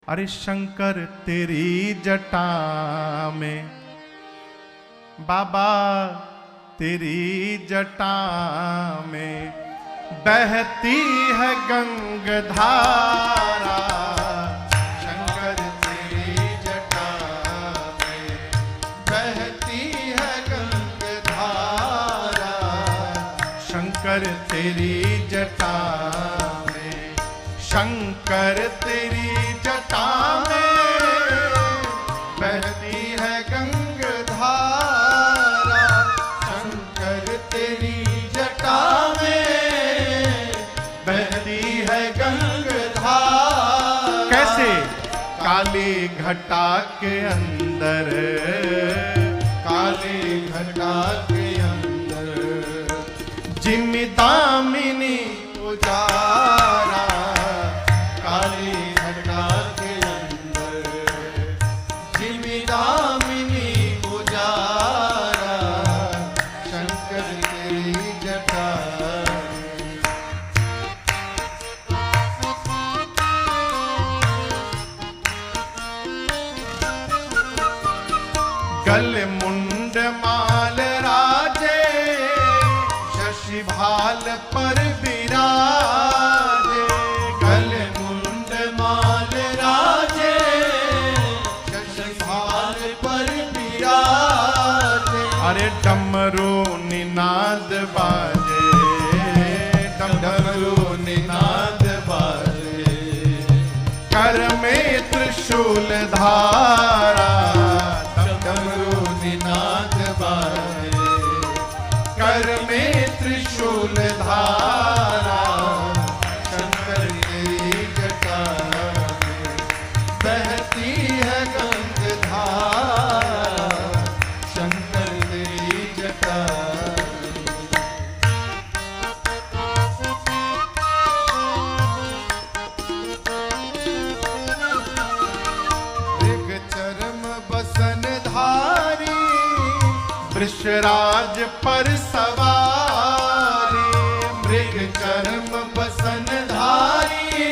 अरे शंकर तेरी जटा में, बाबा तेरी जटा में बहती है गंगधारा। शंकर तेरी जटा में बहती है गंगधारा। शंकर तेरी जटा में, शंकर तेरी जटा में बहती है गंगधारा। शंकर तेरी जटा में बहती है गंगधारा। कैसे? काली घटा के अंदर, काली घटा के अंदर जिमिदामिनी उजारा। काली घटा के अंदर जिमिदामिनी उजारा। शंकर तेरी जटा। गल मुंड माल राजे, शशि भाल पर विराजे। गल मुंड माल राजे, शशि भाल पर विराजे। अरे डमरू निनाद बाजे, डमरू निनाद बाजे। कर में त्रिशूल धारा, डमरू निनाद बाजे। कर में त्रिशूल धारा। शंकर तेरी जटा में बहती है गंगधारा। शंकर तेरी जटा। मृग चरम बसन धारी, वृषराज पर सवारी। मृग चरम बसन धारी,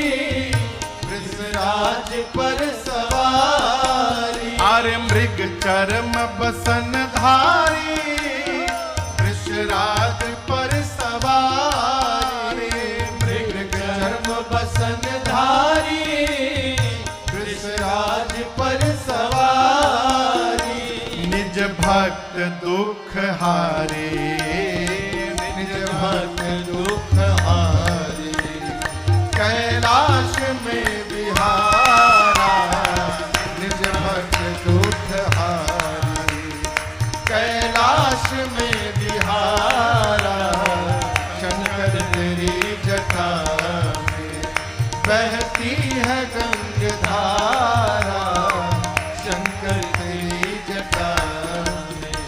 वृषराज पर सवारी। अरे मृग चरम बसन धारी, वृषराज पर सवारी। मृग चरम बसन धारी, वृषराज पर सवारी। निज भक्त दुख हारे, निज भक्त दुख हारे। कैलाश में विहारा, निज भक्त दुख हारे। कैलाश में विहारा। शंकर तेरी जटा में बहती है गंगधारा। शंकर तेरी जटा में।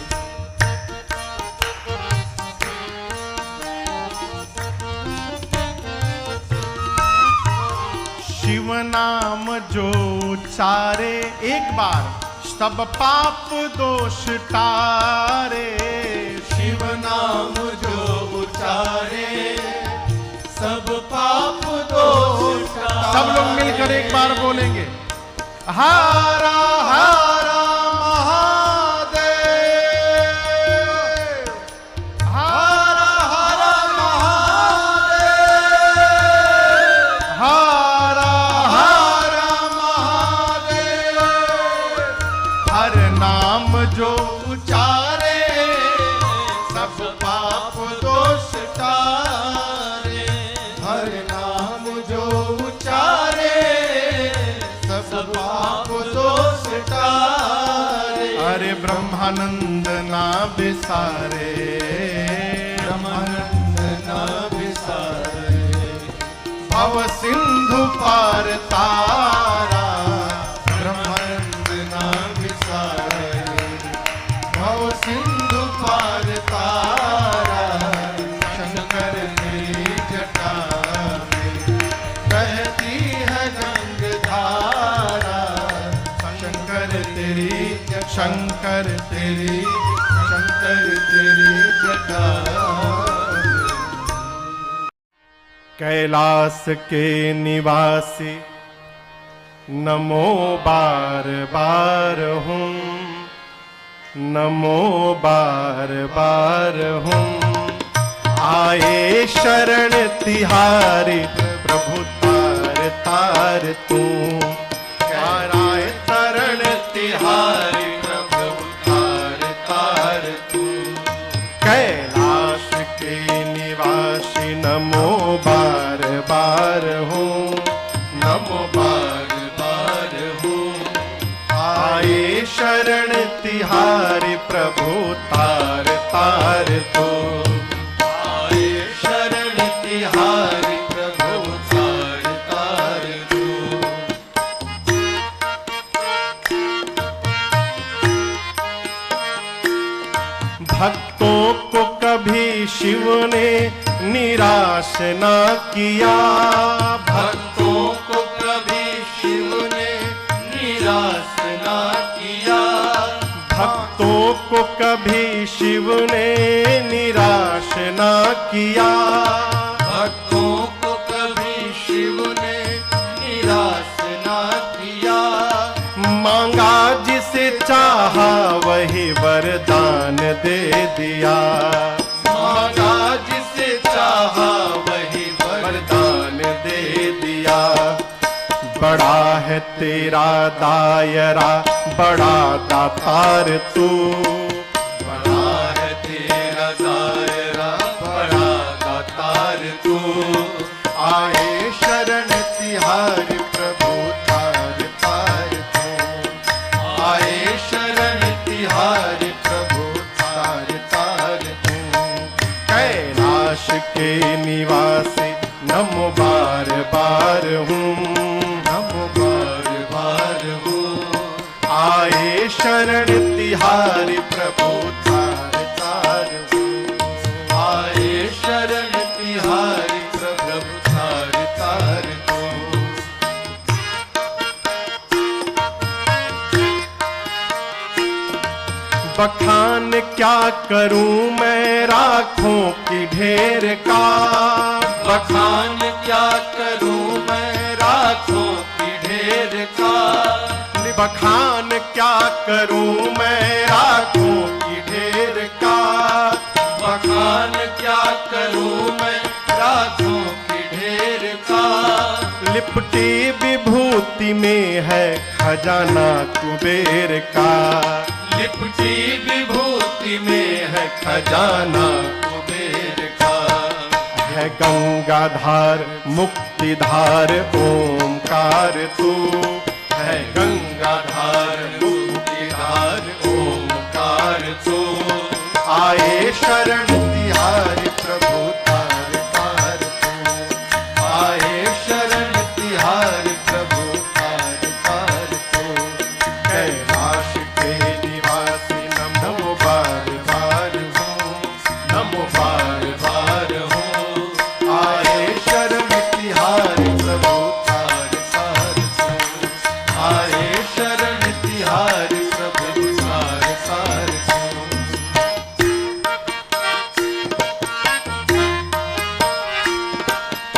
शिव नाम जो उचारे, एक बार सब पाप दोष तारे। शिव नाम जो उचारे, सब पाप दोष तारे। सब लोग मिलकर एक बार बोलेंगे, हारा हारा महादेव, हारा हारा महादेव, हारा हारा महादेव। हर नाम जो उचारे, सब पाप दोष तारे। हर नाम जो उचारे, सब पाप दोष तारे। अरे ब्रह्मानंद ना बिसारे, ब्रह्मानंद ना बिसारे। भव सिंधु पार तारा, ब्रह्मानंद ना बिसारे। भव सिंधु पार तारा। शंकर तेरी जटा में बहती है गंगधारा। शंकर तेरी, शंकर तेरी, शंकर तेरी जटा। कैलाश के निवासी नमो बार बार हूँ, नमो बार बार हूँ। आए शरण तिहारी प्रभु तार तार तू। आए शरण तिहारी प्रभु तार तार तू। कैलाश के निवासी नमो बार बार हूँ, नमो बार बार हूँ। आए शरण तिहारी प्रभु तार तार तू। आए शरण तिहारी प्रभु तार तार तू। भक्तों को कभी शिव ने निराश ना किया। भक्तों को कभी शिव ने निराश ना किया। भक्तों को कभी शिव ने निराश ना किया। भक्तों को कभी शिव ने निराश ना किया। मांगा जिसे चाहा वही वरदान दे दिया। मांगा जिसे चाहा वही वरदान दे दिया। बड़ा है तेरा दायरा बड़ा दातार तू। बड़ा है तेरा दायरा बड़ा दातार तू। आए शरण तिहारी प्रभु तार तार तू। आए शरण तिहारी प्रभु तार तार तू। कैलाश के निवासी नमो बार बार हूँ, नमो बार बार हूँ। आए शरण तिहारी प्रभु तार तार हूँ। आए शरण तिहारी प्रभु तार तार हूँ। बखान क्या करूं मैं राखों की ढेर का। बखान क्या करूं मैं राखों की ढेर का। बखान क्या करूं मैं राखों की ढेर का। बखान क्या करूं मैं राखों की ढेर का। लिपटी विभूति में है खजाना कुबेर का। लिपटी विभूति में है खजाना कुबेर का। है गंगाधार मुक्तिधार ओमकार तू। है गंगाधार मुक्तिधार ओमकार तू। आए शरण तिहारी प्रभु तार तार तू। आए शरण तिहारी प्रभु तार तार तू। कैलाश के निवासी नमो बार बार हूँ, नमो बार बार हूँ। आए शरण तिहारी प्रभु तार तार तू। आए शरण तिहारी प्रभु तार तार तू।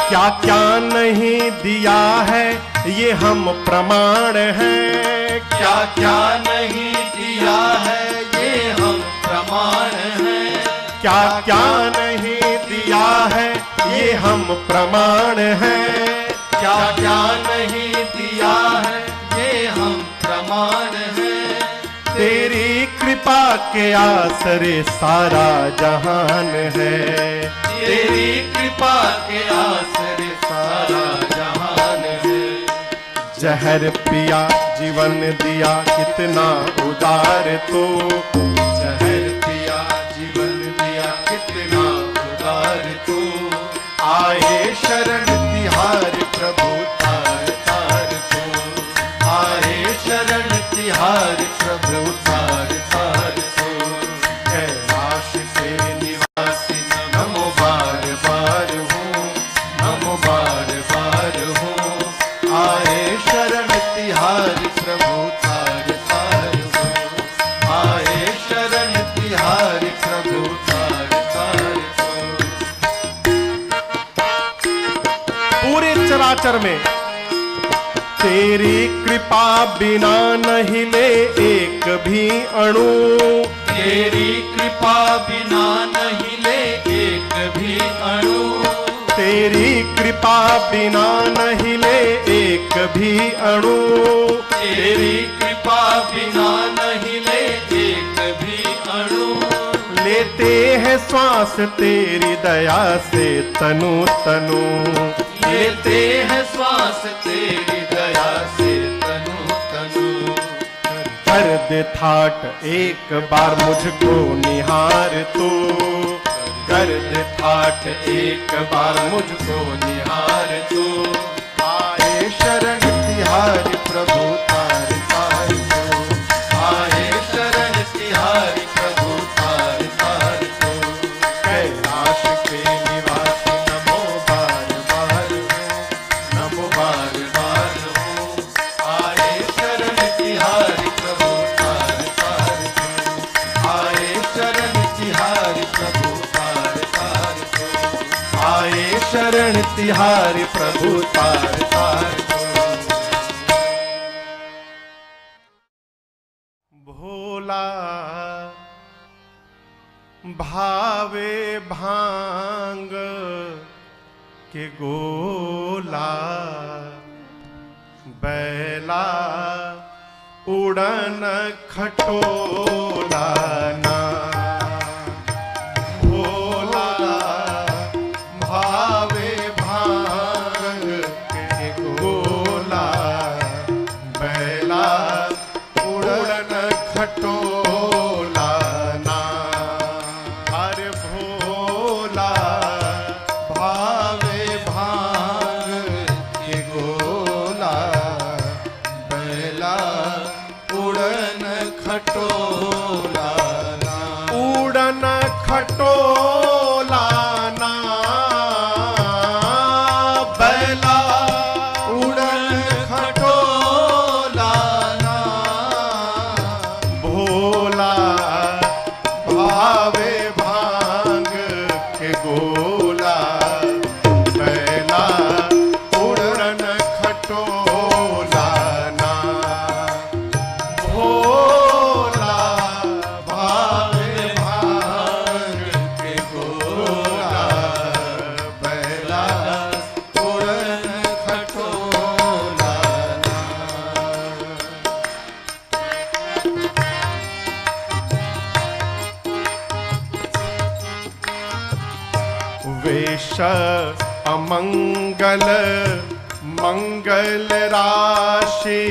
क्या क्या नहीं दिया है ये हम प्रमाण हैं। क्या क्या नहीं दिया है ये हम प्रमाण हैं। क्या क्या नहीं दिया है ये हम प्रमाण हैं। क्या क्या नहीं दिया है ये हम प्रमाण हैं। तेरी कृपा के आसरे सारा जहान है। तेरी कृपा के आसरे सारा जहान है। जहर पिया जीवन दिया कितना उदार तू। जहर पिया जीवन दिया कितना उदार तू। आए शरण तिहारी प्रभु तार तार तू। आए शरण तिहारी प्रभु तार तार तू। कैलाश के निवासी नमो बार बार हूँ, नमो बार बार हूँ। आए शरण तिहारी प्रभु तार तार तू। आए शरण तिहारी प्रभु तार तार तू। पूरे चराचर में तेरी कृपा बिना नहीं ले एक भी अणु, तेरी कृपा बिना नहीं ले एक भी अणु, तेरी कृपा बिना नहीं ले एक भी अणु, तेरी कृपा बिना नहीं ले एक भी अणु, लेते हैं श्वास तेरी दया से तनु तनु, लेते हैं श्वास तेरी दया से तनु तनु, दर्द ठाट एक बार मुझको निहार तू, दर्द ठाट एक बार मुझको निहार तू, आए शरण तिहारी प्रभु तार तार तू, आए शरण तिहारी प्रभु तार तार तू, कैलाश के निवासी नमो बार बार नमो बार बार हो, आए शरण तिहारी प्रभु तार तार तू, आए शरण तिहारी प्रभु तार तार तू, आए शरण तिहारी प्रभु तार तार तू। भोला भावे भांग के गोला, बैला उड़न खटोला ना, भोला भावे भांग के गोला, बैला उड़न खटोला ना, अरे भोला भावे भांग के गोला, बैला उड़न खटोला ना, उड़न खटोला ना, बैला उड़न खटोला ना, भोला भावे भांग के गोला, बैला उड़न खटोला ना, भोला भावे भांग के गोला, बैला उड़न खटोला ना, वेश अमंगल मंगल राशि,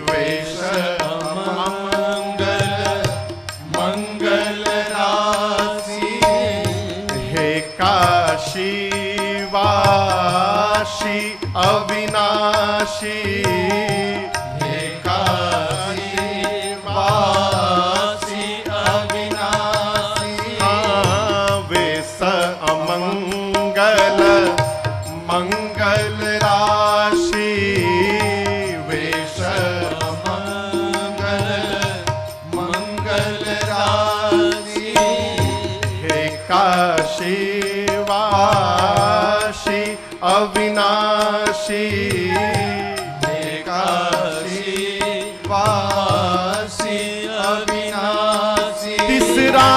वेश मंगल मंगल राशि, हे काशी वासी अविनाशी, हे काशी वासी अविनाशी, वेश अमंगल मंगल राशि, वेश मंगल मंगल राशि, हे काशी वासी अविनाशी, हे काशी वासी अविनाशी, तीसरा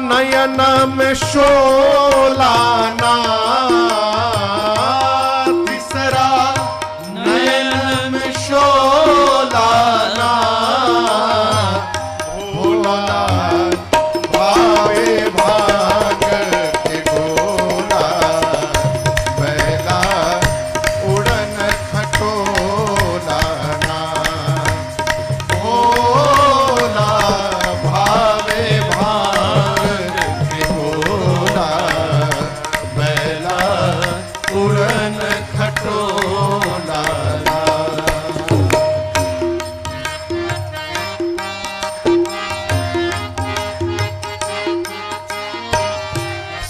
नयन में शोलाना, तीसरा नयन में शोलाना, भोला भावे भांग के गोला, बैला उड़न खटोला ना, भोला भावे भांग के गोला, बैला उड़न खटोला ना,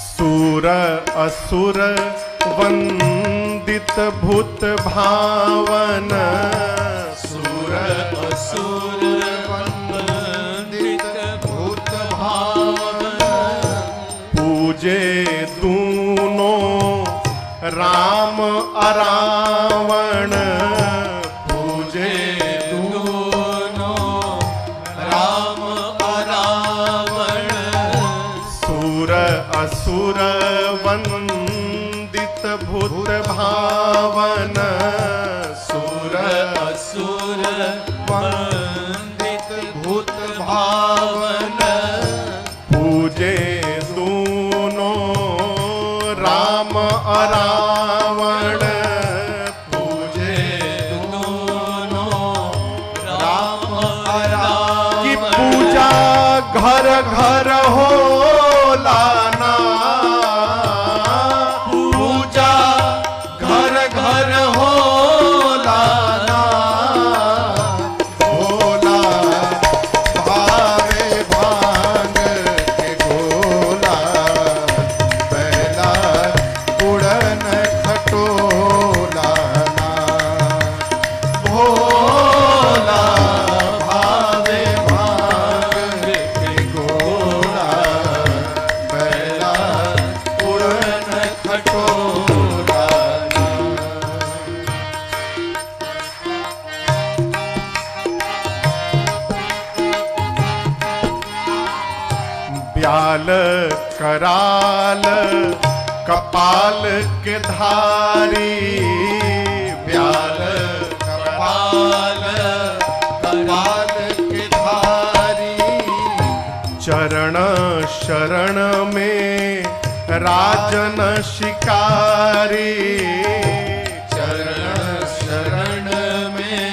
सूर असुर वंदित भूत भावन, सूर असुर वंदित भूत भावन, पूजे दूनों राम अरावण, भावन सुर असुर वंदित भूत भावन पूजे दूनो राम अरावण पूजे दोनों राम अरावण की पूजा घर घर हो लाना पूजा घर घर हो लाना भोला भावे भांग के गोला पहला उड़न खटोलाना भोला भावे भांग के गोला पहला उड़न खटोलाना ब्याल कराल कपाल के धारी ब्याल कपाल कपाल के धारी चरण शरण में राजन शिकारी चरण शरण में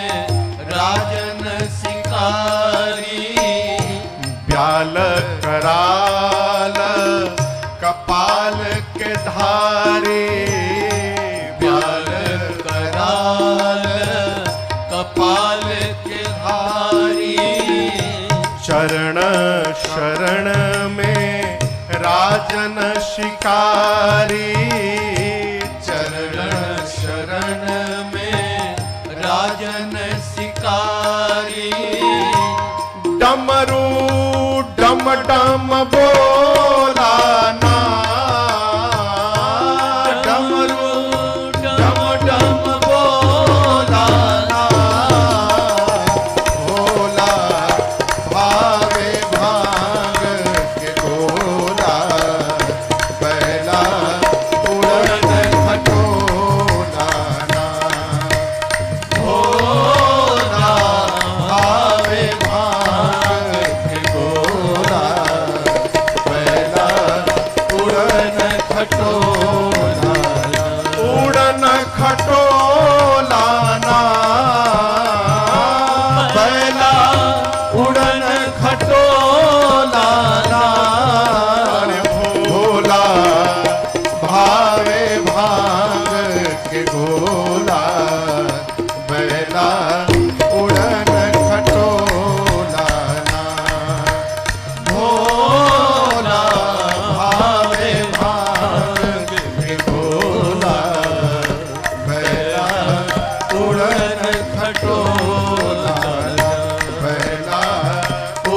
राजन शिकारी ब्याल कराल कपाल के धारी ब्याल कराल कपाल के धारी चरण शरण में राजन शिकारी चरण शरण में राजन शिकारी डमरू डम डम बोलाना डमरू डम डम बोलाना भोला भावे भांग के गोला पहला उड़न खटोलाना भोला भावे भांग के गोला पहला उड़न खटोलाना उड़न खटोलाना पहला उड़न खटोलाना भोला भावे भांग के गोला पहला उड़न खटोलाना भोला भावे भांग के गोला पहला उड़न खटोलाना पहला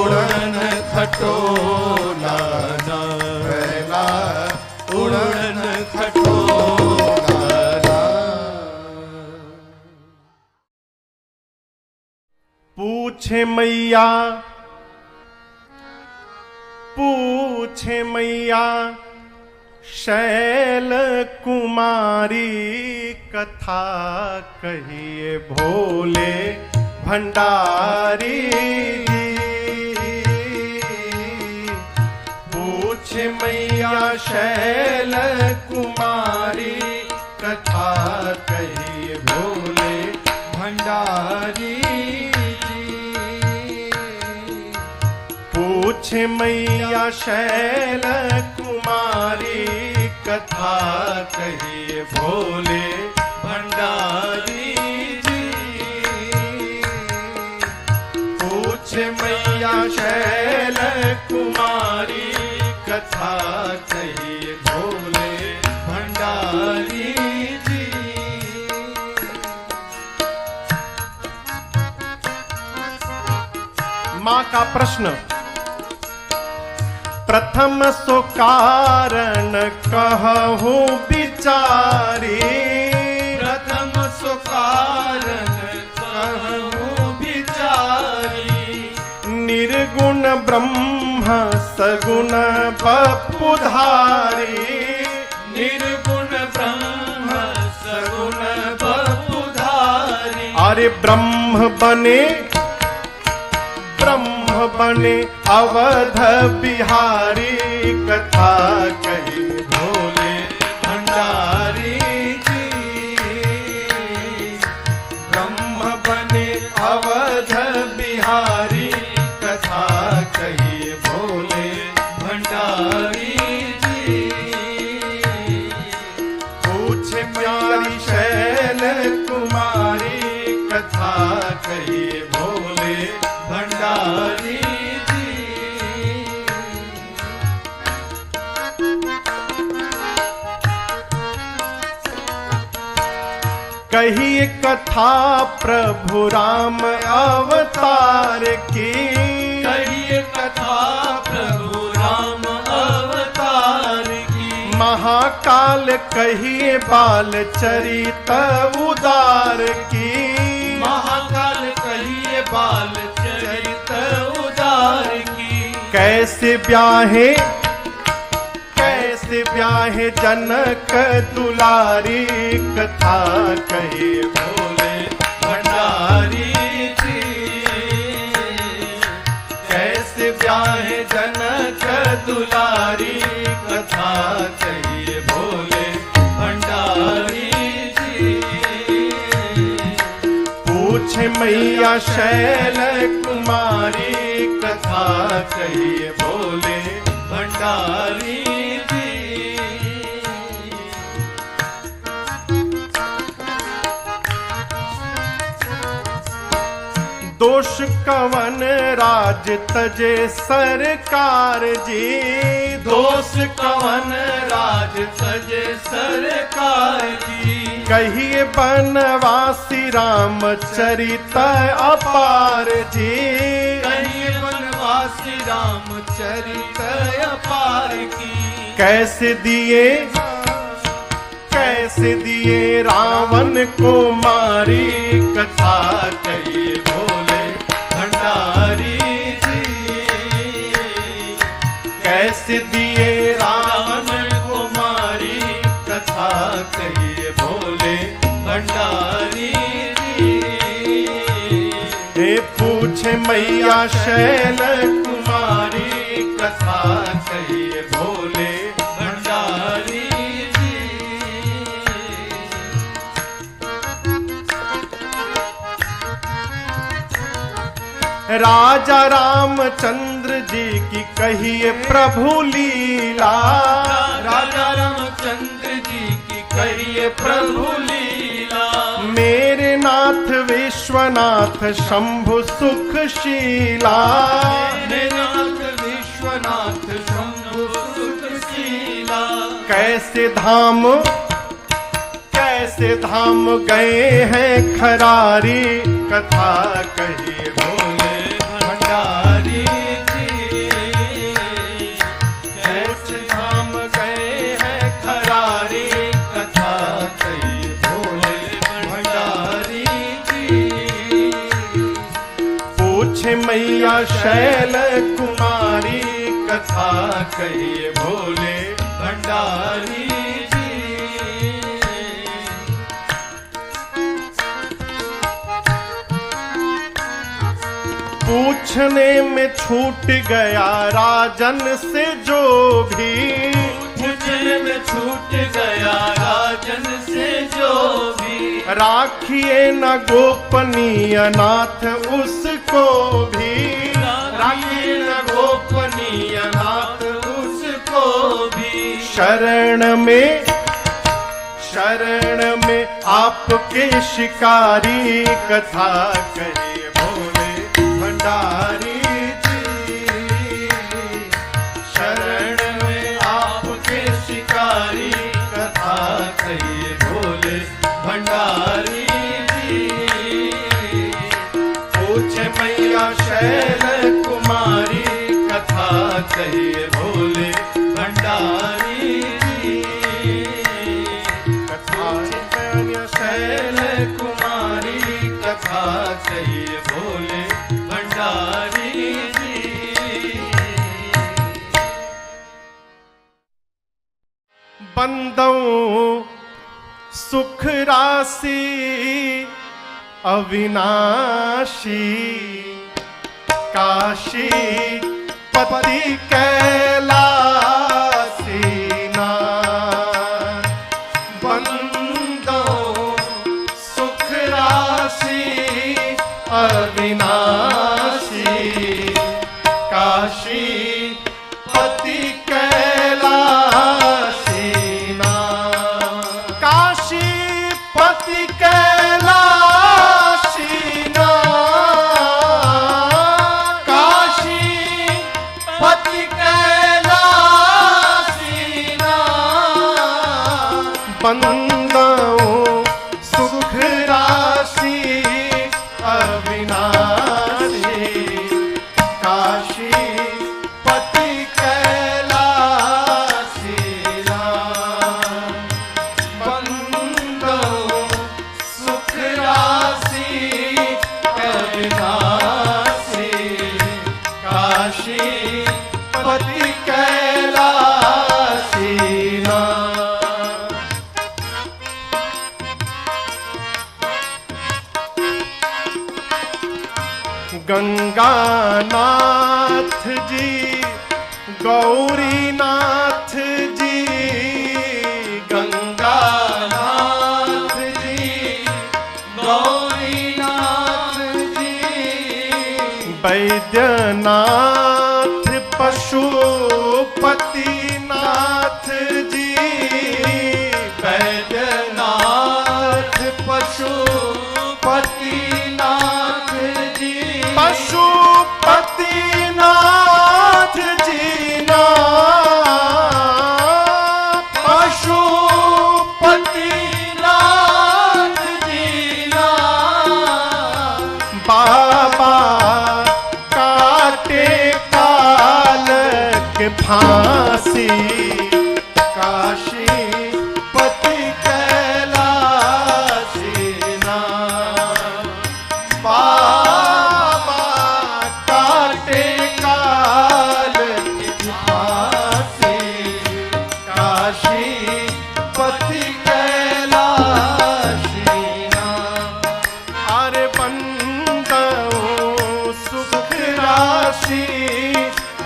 उड़न खटोलाना पहला उड़न खटोलाना पूछे मैया पूछे मैया शैल कुमारी कथा कहिए भोले भंडारी पूछे मैया शैल कुमारी कथा कहिए भोले भंडारी पूछे मैया शैल कुमारी कथा कहिए भोले भंडारी जी पूछे मैया शैल कुमारी कथा कहिए भोले भंडारी जी माँ का प्रश्न प्रथम सो कारण कहूँ बिचारी प्रथम सो कारण कहूँ बिचारी निर्गुण ब्रह्म सगुण बपुधारी निर्गुण ब्रह्म सगुण अरे ब्रह्म बने अवध बिहारी, कथा कही भोले भंडारी जी। ब्रह्म बने अवध बिहारी, कथा कही भोले भंडारी जी। पूछे प्यारी शैल कुमारी, कथा कही भोले भंडारी जी। कही कथा प्रभु राम अवतार की, कहिए कथा प्रभु राम अवतार की। महाकाल कहिए बाल चरित उदार की, महाकाल कहिए बाल चरित उदार की। कैसे ब्याहे जनक दुलारी, कथा कही भोले भंडारी जी। कैसे ब्याहे जनक दुलारी, कथा कहिए भोले भंडारी जी। पूछे मैया शैल कुमारी, कथा कही भोले भंडारी जी। दोष कवन राज तजे सरकार जी, दोष कवन राज तजे सरकार जी। कहिए बनवासी रामचरित अपार जी, कहिए बनवासी रामचरित अपार की। कैसे दिए रावण को मारी, कथा कहिए भोले भंडारी जी। कैसे दिए रावण को मारी, कथा कहिए भोले भंडारी जी। हे पूछे मैया शैल कुमारी, कथा कहिए भोले भंडारी जी। राजा रामचंद्र जी की कहिए प्रभु लीला, राजा रामचंद्र जी की कहिए प्रभु लीला। मेरे नाथ विश्वनाथ शंभु सुखशीला, मेरे नाथ विश्वनाथ शंभु सुखशीला। कैसे धाम गए हैं खरारी, कथा कहिए भोले भंडारी जी। कैसे धाम गए हैं खरारी, कथा कहिए भोले भंडारी जी। पूछे मैया शैल कुमारी, कथा कहिए भोले भंडारी जी। पूछने में छूट गया राजन से जो भी, पूछने में छूट गया राजन से जो भी। राखिए न गोपनीय नाथ उसको भी, राखिए न गोपनीय नाथ उसको भी। शरण में आपके शिकारी, कथा कहिए भोले भंडारी जी। शरण में आपके शिकारी, कथा कहिए भोले भंडारी जी। पूछे मैया शैल कुमारी, कथा कहिए भोले भंडारी जी। कथा शैल कुमारी, कथा कहिए भोले भंडारी जी। बंदों सुख राशि अविनाशी काशी पति कैलासी नाथ बंदो सुख राशि अविनाशी काशी पति कैलासी नाथ काशी पति कैलासी नाथ काशी पति कैलासी नाथ बंदो सुख राशि अविनाशी काशी पति कैलासी नाथ बंदो सुख राशि अविनाशी काशी पति कैलासी नाथ गंगानाथ जी गौरीनाथ जी गंगानाथ जी गौरीनाथ जी वैद्यनाथ पशुपतिनाथ जी वैद्यनाथ पशुपतिनाथ जी पशुपतिनाथ जी नाथ पशुपतिनाथ जी नाथ बाबा काटे काल के फांसी काशी पति कैलासी नाथ बाबा काटे काल की फांसी काशी पति कैलासी नाथ अरे बंदो सुख राशि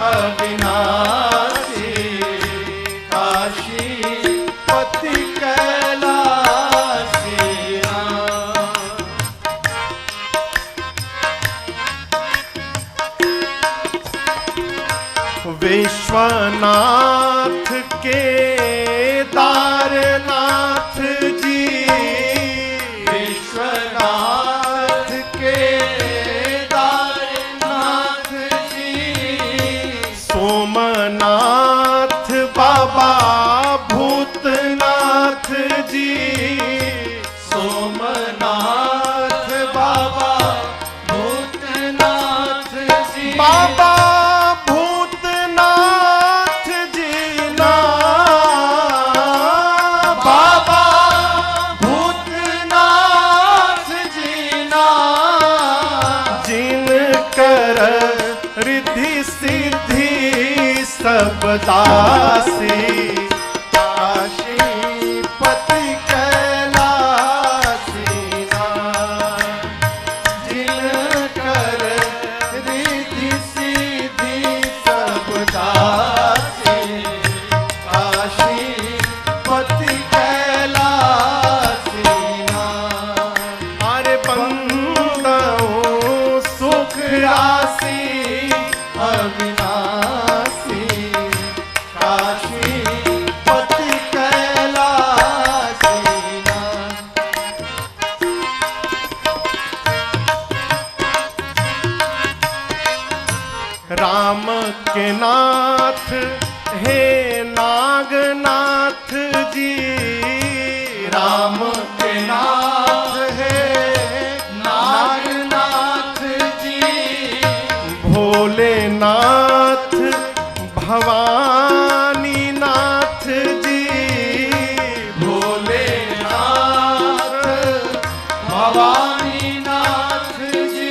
अविनाशी काशी पति कैलासी नाथ विश्वनाथ केदारनाथ जी विश्वनाथ केदारनाथ जी सोमनाथ बाबा भूतनाथ जी सोमनाथ बाबा भूतनाथ जी बाबा भूतनाथ जी नाथ बाबा भूतनाथ जी नाथ जिनकर रिद्धि सिद्धि सब दासी काशी पति कैलासी नाथ जिनकर रिद्धि सिद्धि सब दासी काशी पति कैलासी नाथ अरे बंदो सुख राशि अविनाशी काशी पति कैलासी नाथ राम के नाथ हे नागनाथ जी राम के नाथ हे नागनाथ जी भोलेनाथ भवानी नाथ जी भोलेनाथ भवानी नाथ जी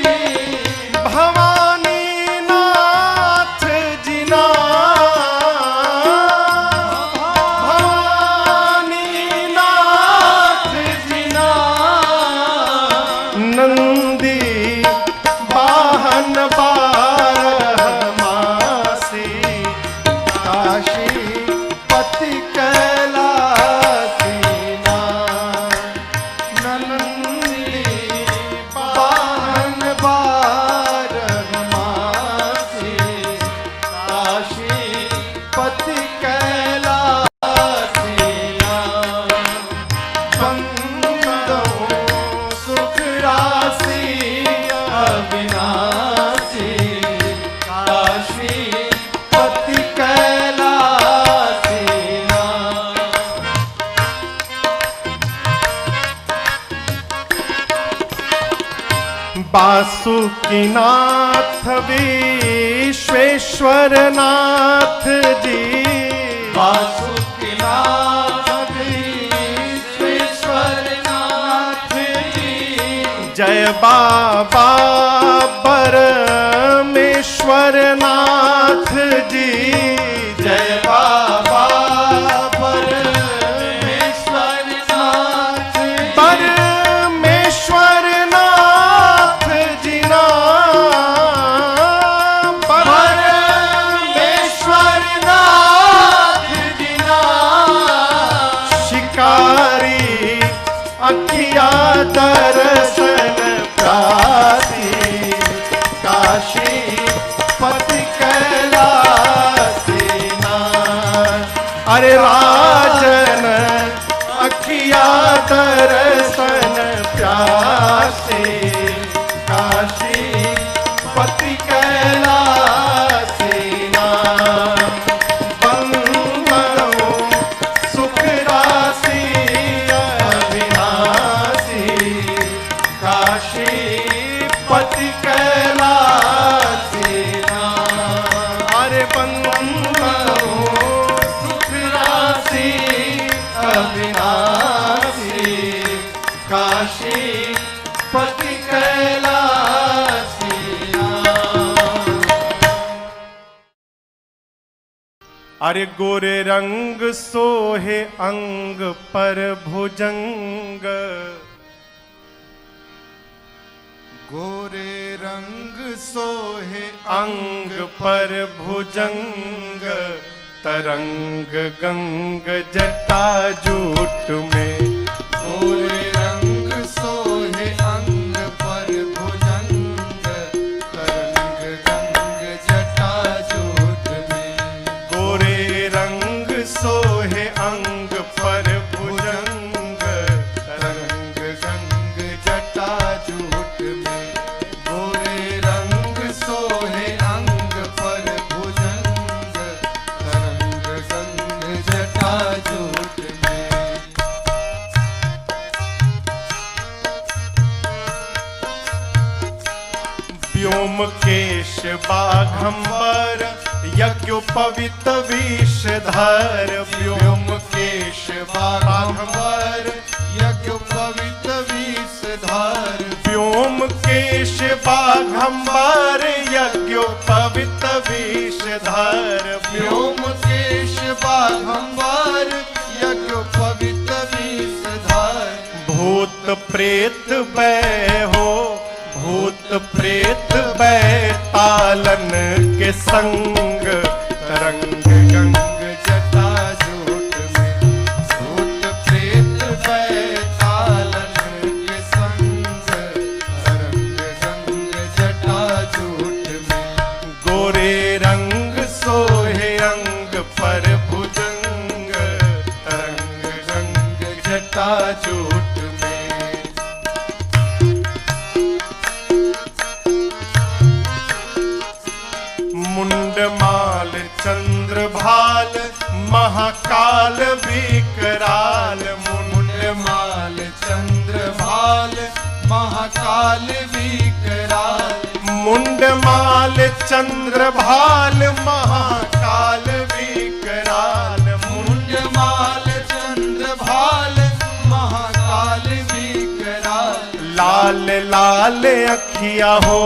भवानी नाथ जी नाथ भवानी नाथ जी नाथ नंद वासुकीनाथ विश्वेश्वर नाथ जी, वासुकीनाथ विश्वेश्वर नाथ जी, जय बाबा परमेश्वर नाथ जी, जय बाबा परमेश्वर नाथ जी, परमेश्वर नाथ जी नाम, परमेश्वर नाथ जी नाम, शिकारी अखिया दर्शन प्रासी, काशी पति कैलासी नाथ। अरे राजन अखिया दर्शन प्यासी, काशी पति कैलासी नाथ। बंदो सुख राशि अविनाशी, काशी पति कैलासी नाथ। अरे बंदो सुख राशि अविनाशी, काशी पति कैलासी नाथ। अरे गोरे रंग सोहे अंग पर भुजंग, गोरे रंग सोहे अंग पर भुजंग, तरंग गंग जटा जूट में। गोरे रंग सोहे अंग पर भुजंग, तरंग गंग जटा जूट में। गोरे रंग सोहे अंग पर भुजंग, तरंग गंग जटा जूट में। गोरे रंग सोहे अंग पर भुजंग, तरंग गंग जटा जूट में। व्योमकेश बाघंबर यज्ञोपवीत विषधर। व्योमकेश बाघंबर यज्ञोपवीत विषधर। व्योमकेश बाघंबर यज्ञोपवीत विषधर। व्योमकेश बाघंबर यज्ञोपवीत विषधर। भूत प्रेत बै हो, भूत प्रेत बैतालन के संग, तरंग गंग जटा जूट में। भूत प्रेत बैतालन के संग, तरंग गंग जटा जूट में। गोरे रंग सोहे अंग पर भुजंग, तरंग गंग जटा जूट में। मुंडमाल चंद्रभाल महाकाल विकराल। मुंडमाल चंद्रभाल महाकाल विकराल। मुंडमाल चंद्रभाल महाकाल विकराल। मुंडमाल चंद्रभाल महाकाल विकराल। लाल लाल अखिया हो,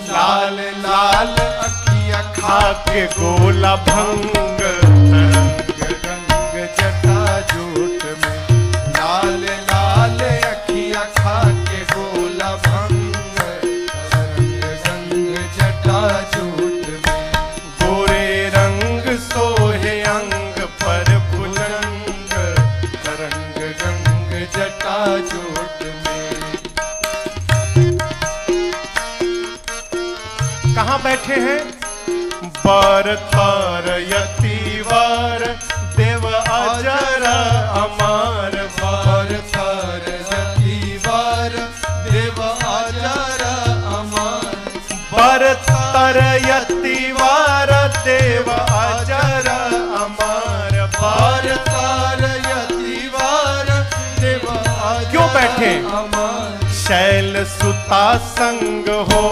लाल लाल अखिया खाके गोला भंग, तरंग गंग जटा जूट में। लाल लाल अखिया खाके गोला भंग, तरंग गंग जटा जूट में। गोरे रंग सोहे अंग पर भुजंग, तरंग गंग जटा जूट में। कहाँ बैठे हैं? बर तर यतिवर देव अजर अमर। बर तर यतिवर देव अजर अमर। बर तर यतिवर देव अजर अमर। बर तर यतिवर देव अजर क्यों बैठे? अमर। शैल सुता संग हो,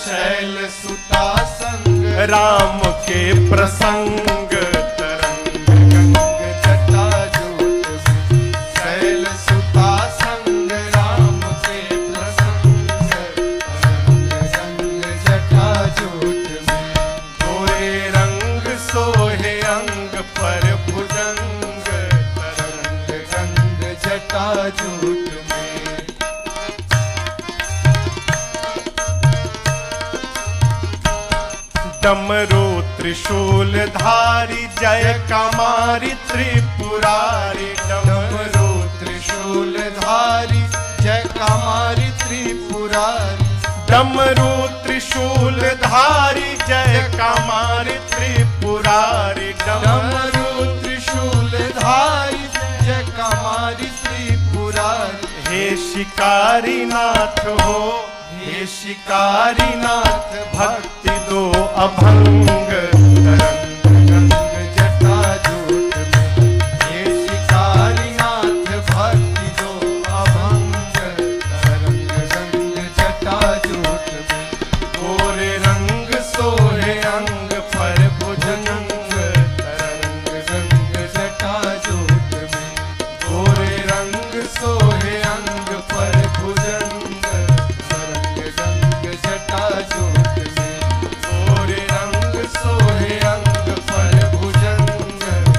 शैल सुता संग राम के प्रसंग तरंग गंग जटा जूट में। शैल सुता संग राम के प्रसंग तरंग गंग जटा जूट में। गोरे रंग सोहे अंग पर भुजंग, तरंग गंग जटा जूट में। डमरू त्रिशूल धारी जय कमारी त्रिपुरारी। डमरू त्रिशूल धारी जय कामारी त्रिपुरारी। डमरू त्रिशूल धारी जय कमारी त्रिपुरारी। डमरू त्रिशूल धारी जय कामारी त्रिपुरारी। हे शिकारी नाथ हो, हे शिकारी नाथ भक्ति दो अभंग तरंग गंग जटा जूट में। हे शिकारी नाथ भक्ति दो अभंग तरंग गंग जटा जूट में। गोरे रंग सोहे अंग पर भुजंग, तरंग गंग जटा जूट में। गोरे रंग सोहे अंग पर भुजंग तरंग गंग जटा जूट में। गोरे रंग सोहे अंग पर भुजंग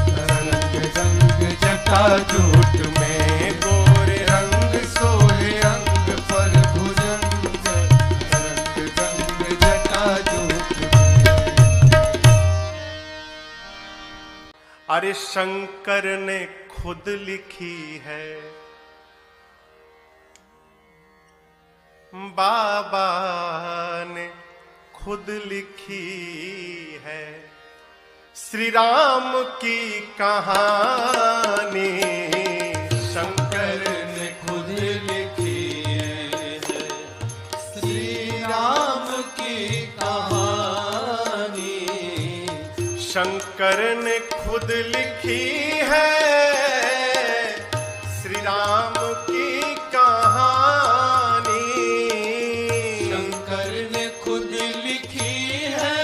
तरंग गंग जटा जूट में। गोरे रंग सोहे अंग पर भुजंग तरंग गंग जटा जूट में। अरे शंकर ने खुद लिखी है, बाबा ने खुद लिखी है, श्री राम की कहानी। शंकर ने खुद लिखी है श्री राम की कहानी। शंकर ने खुद लिखी है श्री राम की कहानी। शंकर ने खुद लिखी है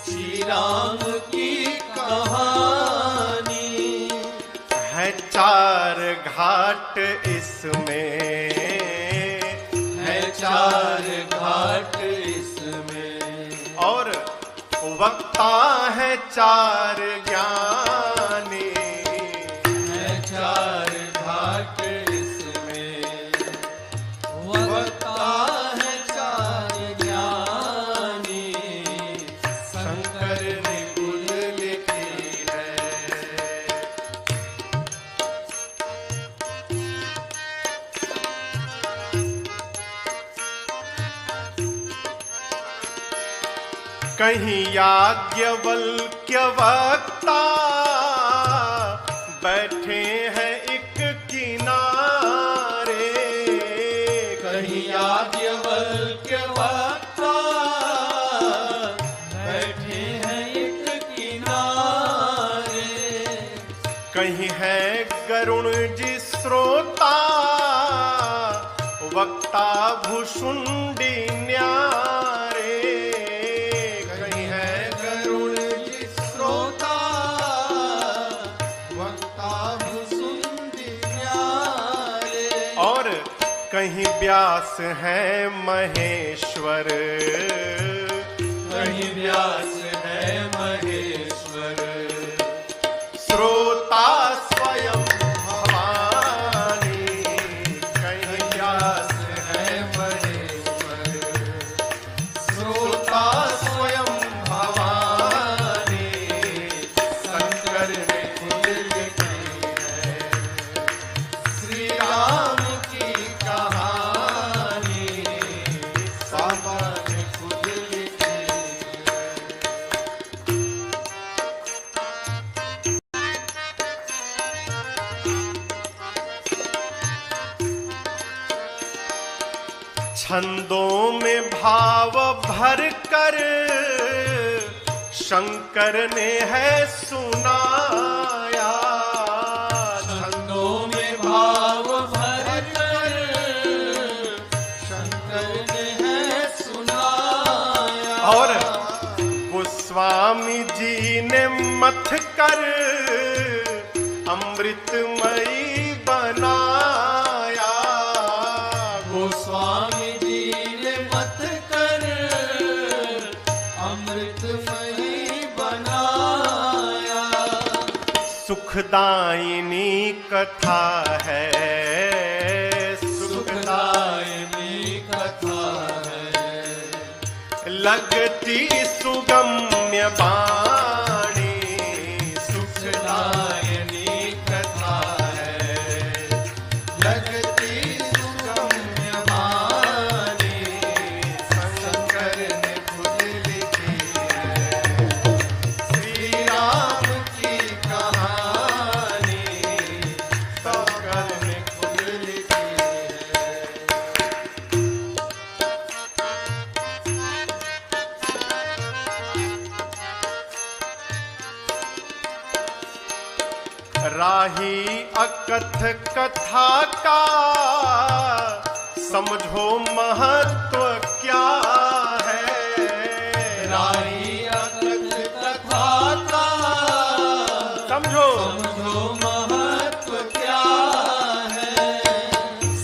श्री राम की कहानी। है चार घाट इसमें, है चार घाट इसमें। और वक्ता है चार ज्ञानी। है चार घाट इसमें। वक्ता है चार ज्ञानी। शंकर ने खुद लिखी है। कहीं याज्ञवल्क्य वक्ता बैठे हैं एक किनारे। कहीं याज्ञवल्क्य वक्ता बैठे हैं एक किनारे। कहीं है गरुण जी श्रोता, वक्ता भुषुंडी न्यारे। कहीं है गरुड़ जी श्रोता, वक्ता भुसुंडी न्यारे। और कहीं व्यास है महेश्वर, कहीं व्यास है महेश्वर। श्रोता स्वयं भवानी। कहीं व्यास है महेश्वर। श्रोता स्वयं भवानी। शंकर ने खुद लिखी है श्री राम की कहानी। बाबा ने खुद लिखी है। छंदों में भाव भर कर शंकर ने है सुनाया। छंदों में भाव भर कर स्वामी जी ने मथ कर अमृतमयी बनाया। गोस्वामी जी ने मत कर अमृतमयी बनाया। सुखदायिनी कथा है, सुखदायिनी कथा है, लगती सुगम्य बाणी। सुखदायिनी कथा है, लगती सुगम्य बाणी। शंकर ने खुद लिखी है श्री राम की कहानी। शंकर ने खुद लिखी है। राही अकथ कथा का समझो महत्व क्या है। राही अकथ कथा का समझो समझो महत्व क्या है।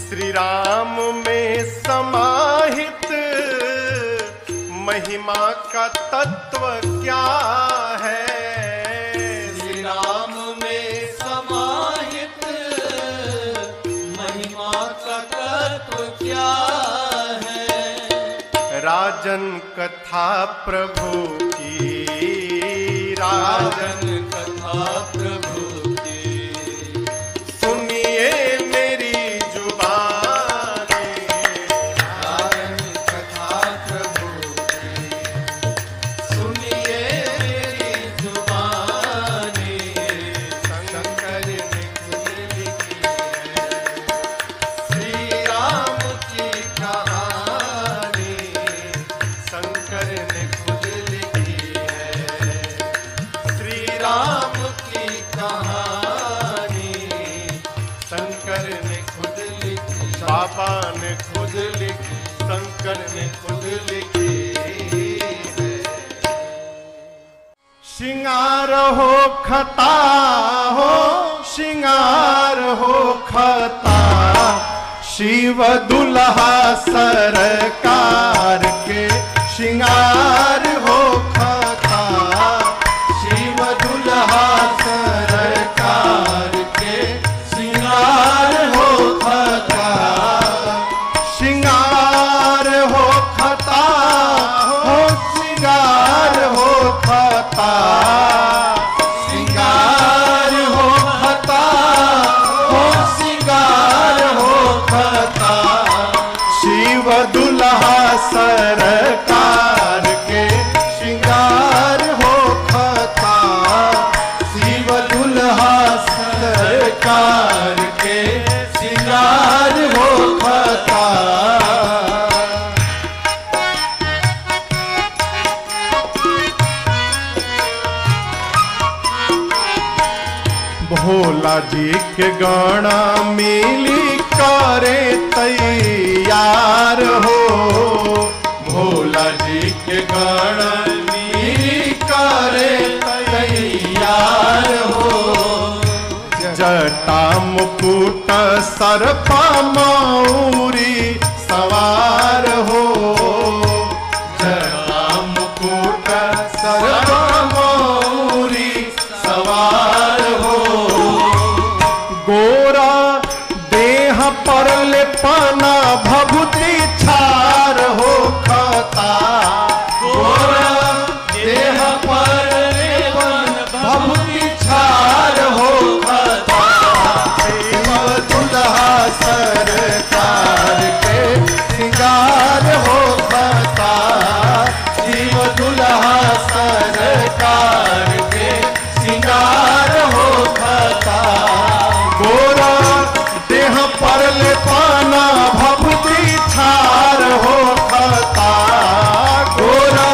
श्री राम में समाहित महिमा का तत्व क्या है। श्री राम में समाहित महिमा का तत्व क्या है। राजन कथा प्रभु की, राजन कथा प्रभु की, सुनिए मेरी जुबानी। राजन कथा प्रभु की, सुनिए मेरी जुबानी। शंकर ने खुद लिखी है श्री राम की कहानी। शंकर ने खुद लिखी है श्री राम की कहानी। शंकर ने खुद लिखी, बाबा ने खुद लिखी, शंकर ने खुद लिखी है। श्रृंगार हो खता हो, श्रृंगार हो खता, शिव दुल्हा सरकार के श्रृंगार हो खता। शिव दुल्हा सरकार के श्रृंगार हो खता। श्रृंगार हो खता हो, श्रृंगार हो खता, श्रृंगार हो खता हो, श्रृंगार हो खता। शिव दुल्हा सरकार के श्रृंगार हो खता। शिव दुल्हा सरकार के श्रृंगार हो खता। भोला जी के गाना मिली करे तैयार हो। भोला जी के गाना मिली करे तैयार हो। जटा मुकुट सर्पा मौरी सवार हो। जटा मुकुट सर्पा मौरी सवार हो। गोरा देह पर लेपना भभूति छार हो खता। गोरा देह पर लेपन भभूति छार हो खता। शिव दुल्हा सरकार के श्रृंगार हो खता। शिव दुल्हा सरकार के श्रृंगार हो खता। गोरा देह पर लेपना भभूति छार हो खता। गोरा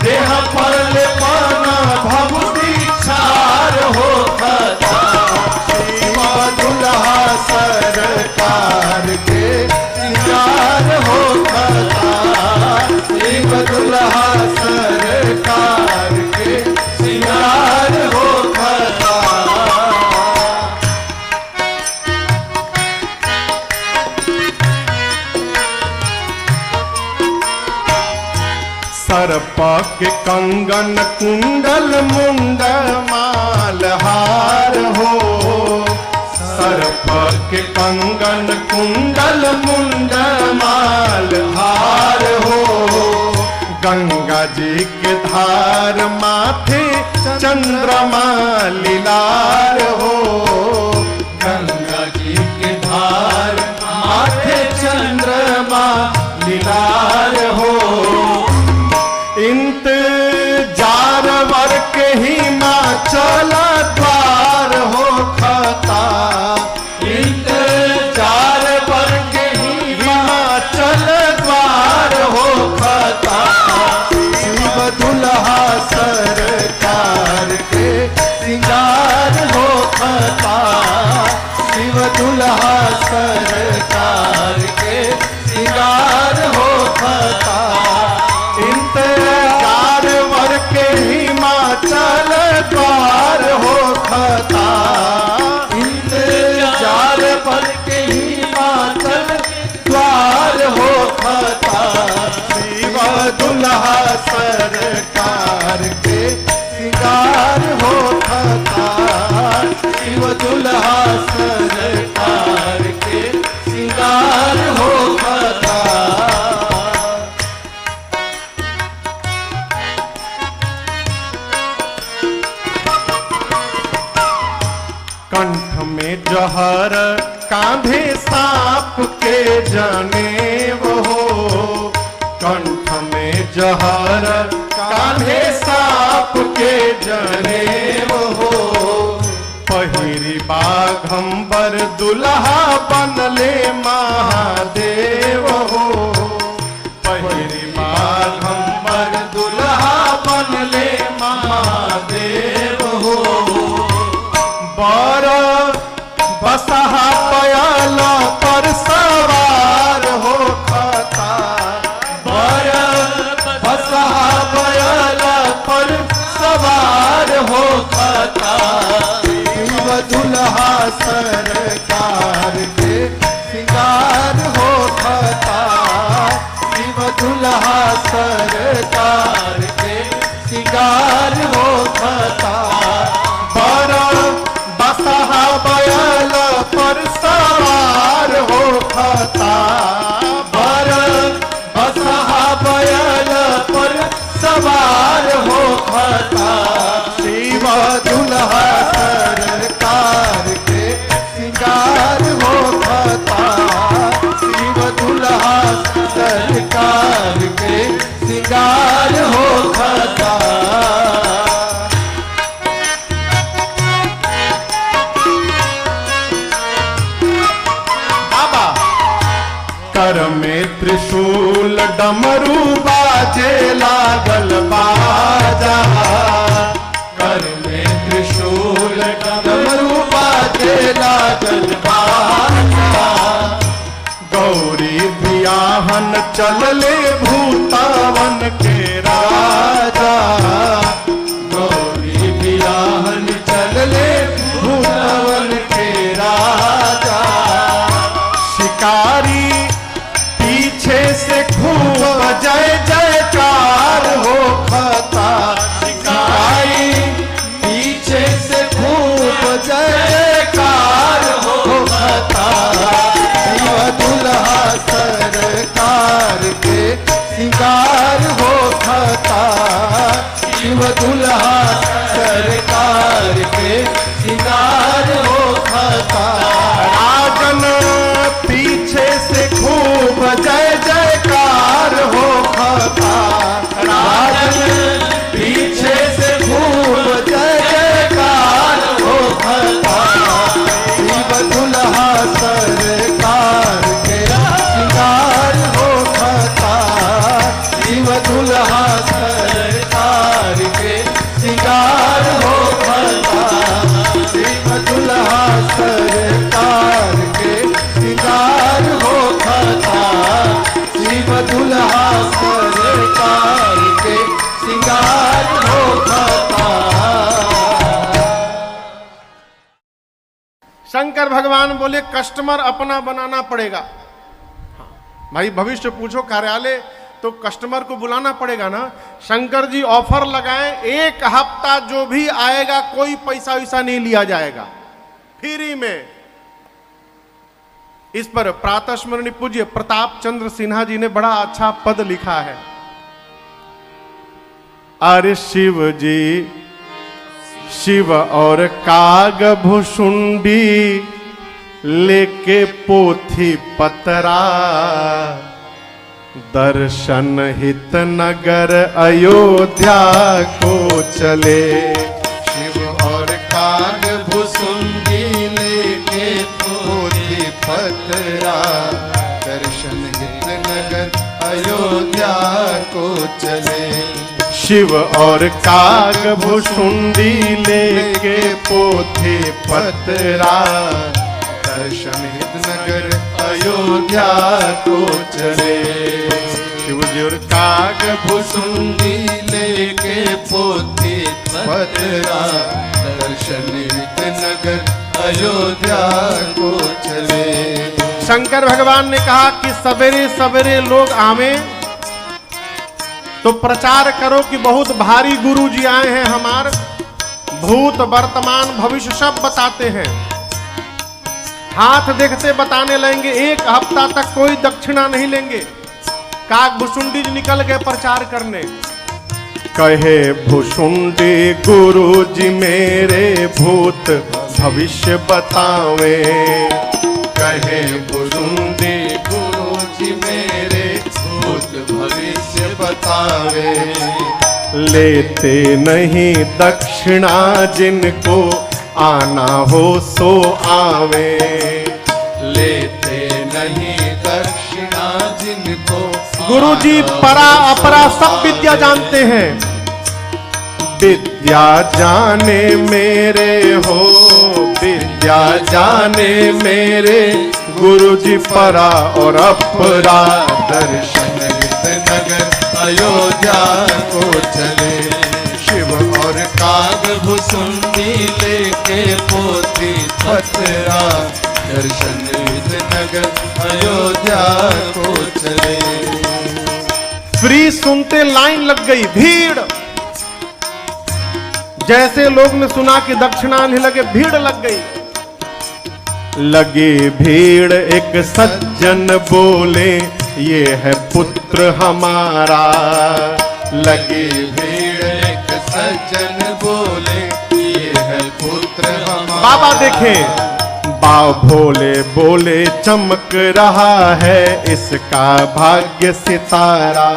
देह पर लेपना भभूति छार हो खता। शिव दुल्हा सरकार के श्रृंगार हो खता। शिव दुल्हा सरकार सर्प के कंगन कुंडल मुंड माल हार हो, सर्प के कंगन कुंडल मुंड माल हार हो। गंगा जी के धार माथे चंद्रमा लीलार हो, गंगा जी के धार माथे चंद्रमा लीलार हो। इंतजार वर के हिमाचल द्वार हो खता, इंतजार वर के हिमाचल द्वार हो खता। शिव दुल्हा सरकार के श्रृंगार हो खता, शिव दुल्हा सरकार के श्रृंगार हो खता। इंतजार वर के हिमाचल द्वार हो खता, इंतजार वर के हिमाचल द्वार हो खता। शिव दुल्हा सरकार के श्रृंगार हो खता, शिव दुल्हा सरकार के श्रृंगार हो खता। कंठ में जहर कांधे सांप के जनेब हो, कंठ में जहर कांधे सांप के जनेब हो। पहिरी बाघंबर दुल्हा बनले महादेव हो, पहिरी बाघंबर दुल्हा बनले महादेव हो। बर बसहा पयल पर सवार हो खता, बर बसहा पयल पर सवार हो खता। शिव दुल्हा सरकार के श्रृंगार हो खता, शिव दुल्हा सरकार के श्रृंगार हो खता। बर बसहा बैल पर सवार हो खता, बर बसहा बैल पर सवार हो खता। शिव दुल्हा सरकार के श्रृंगार हो खता, शिव दुल्हा सरकार के श्रृंगार हो खता। कर में त्रिशूल डमरू बाजे लागल बाजा, कर में त्रिशूल डमरू बाजे लागल बाजा। गौरी बियाहन चलले भूतावन के राजा, गौरी बियाहन चलले भूतावन के राजा। शिकारी पीछे से खूब जय जयकार हो खता, शिकारी पीछे से खूब जय जयकार हो खता। शिव दुल्हा सरकार के श्रृंगार हो खता, शिव दुल्हा सरकार के श्रृंगार हो खता। राजन पीछे से खूब जय जयकार हो खता, राजन पीछे से खूब जय जयकार हो खता। शिव दुल्हा सरकार के श्रृंगार हो खता, शिव दुल्हा सरकार के श्रृंगार हो खता। शिव दुल्हा सरकार के श्रृंगार हो खता, शिव दुल्हा सरकार के श्रृंगार हो खता। शंकर भगवान बोले कस्टमर अपना बनाना पड़ेगा। भाई भविष्य पूछो, कार्यालय तो कस्टमर को बुलाना पड़ेगा ना। शंकर जी ऑफर लगाएं, 1 हफ्ता जो भी आएगा कोई पैसा वैसा नहीं लिया जाएगा, फ्री में। इस पर प्रातः स्मरणीय पूज्य प्रताप चंद्र सिन्हा जी ने बड़ा अच्छा पद लिखा है। अरे शिव जी शिव और काग भुसुंडी लेके पोथी पतरा, दर्शन हित नगर अयोध्या को चले। शिव और काग भुसुंडी लेके पोथी पतरा, दर्शन हित नगर अयोध्या को चले। शिव और काग भुसुंडी लेके पोथी पतरा, दर्शन हित नगर अयोध्या को चले। शिव जी और काग भुसुंडी लेके पोथी पतरा, दर्शन हित नगर अयोध्या को चले। शंकर भगवान ने कहा कि सवेरे सवेरे लोग आवे तो प्रचार करो कि बहुत भारी गुरु जी आए हैं, हमार भूत वर्तमान भविष्य सब बताते हैं, हाथ देखते बताने लेंगे, 1 हफ्ता तक कोई दक्षिणा नहीं लेंगे। काग भुसुंडी जी निकल गए प्रचार करने। कहे भुसुंडी गुरु जी मेरे भूत भविष्य बतावे, कहे भुसुंडी गुरु जी मेरे भूत भविष्य बतावे। लेते नहीं दक्षिणा जिनको आना हो सो आवे, लेते नहीं दक्षिणा जिनको। गुरु जी परा अपरा सब विद्या जानते हैं। विद्या जाने मेरे हो, विद्या जाने मेरे गुरु जी परा और अपरा, दर्शन हित नगर अयोध्या को चले। शिव और काग भुसुंडी लेके पोथी पतरा, दर्शन हित नगर अयोध्या को चले। फ्री सुनते लाइन लग गई, भीड़। जैसे लोग ने सुना कि दक्षिणा नहीं लगे, भीड़ लग गई। लगी भीड़, एक सज्जन बोले ये है पुत्र हमारा। लगी भीड़, एक सज्जन बोले ये है पुत्र हमारा। बाबा देखें, भोले बोले चमक रहा है इसका भाग्य सितारा।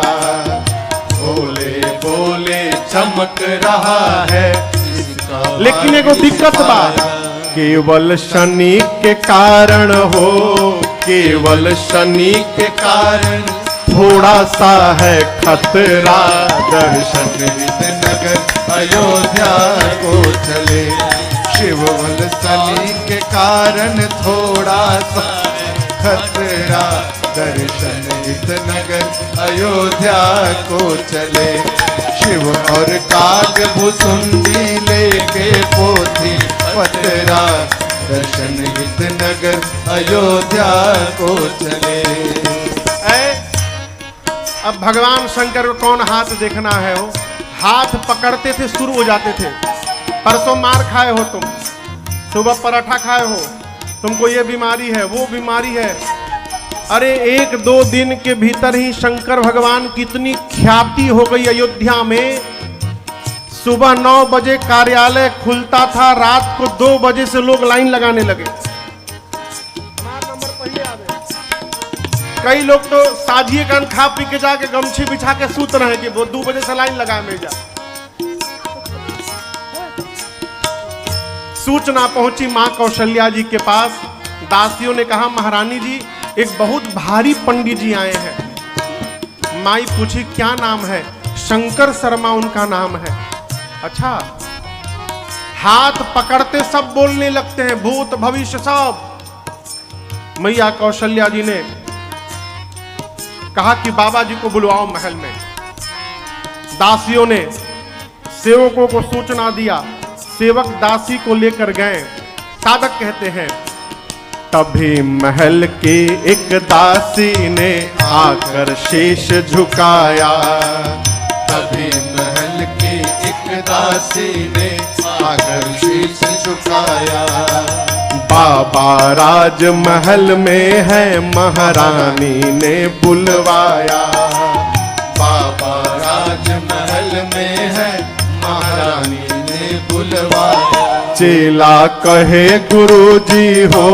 भोले बोले चमक रहा है इसका। लेकिन एगो दिक्कत बा, केवल शनि के कारण हो, केवल शनि के कारण थोड़ा सा है खतरा। दर्शन हित नगर अयोध्या को चले। शिववल शनि के कारण थोड़ा सा खतरा, दर्शन हित नगर अयोध्या को चले। शिव और काग भुसुंडी लेके पोथी पतरा, दर्शन हित नगर अयोध्या को चले। अब भगवान शंकर को कौन हाथ देखना है हो, हाथ पकड़ते थे शुरू हो जाते थे। परसों मार खाए हो तुम, सुबह पराठा खाए हो, तुमको ये बीमारी है वो बीमारी है। अरे 1-2 दिन के भीतर ही शंकर भगवान की इतनी ख्याति हो गई अयोध्या में। सुबह 9 बजे कार्यालय खुलता था, रात को 2 बजे से लोग लाइन लगाने लगे। कई लोग तो साझिए कान खा पी के जाके गमछी बिछा के सूत रहे कि वो 2 बजे से लाइन लगाए मिल जा। सूचना पहुंची मां कौशल्या जी के पास। दासियों ने कहा महारानी जी एक बहुत भारी पंडित जी आए हैं। माई पूछी क्या नाम है? शंकर शर्मा उनका नाम है। अच्छा। हाथ पकड़ते सब बोलने लगते हैं, भूत भविष्य सब। मैया कौशल्या जी ने कहा कि बाबा जी को बुलवाओ महल में। दासियों ने सेवकों को सूचना दिया, सेवक दासी को लेकर गए। साधक कहते हैं तभी महल की एक दासी ने आकर शीश झुकाया। तभी महल की एक दासी ने आकर शीश झुकाया। बाबा राजमहल में है महारानी ने बुलवाया। बाबा राजमहल में है महारानी ने बुलवाया। चेला कहे गुरुजी हो,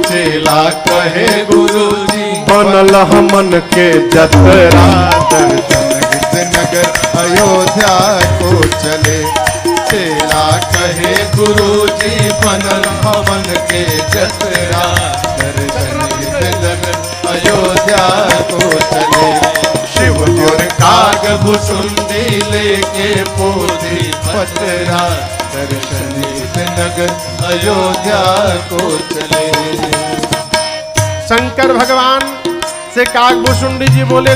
चेला कहे गुरुजी बनल हमन के जतरा। दर्शन नगर अयोध्या को चले। चेला कहे गुरुजी बनल भवन के जतरा। दर्शन नगर अयोध्या को चले। शिव और काग भुसुंडी लेके पोथी पतरा। दर्शन नगर अयोध्या को चले। शंकर भगवान से कागभूषुंडी जी बोले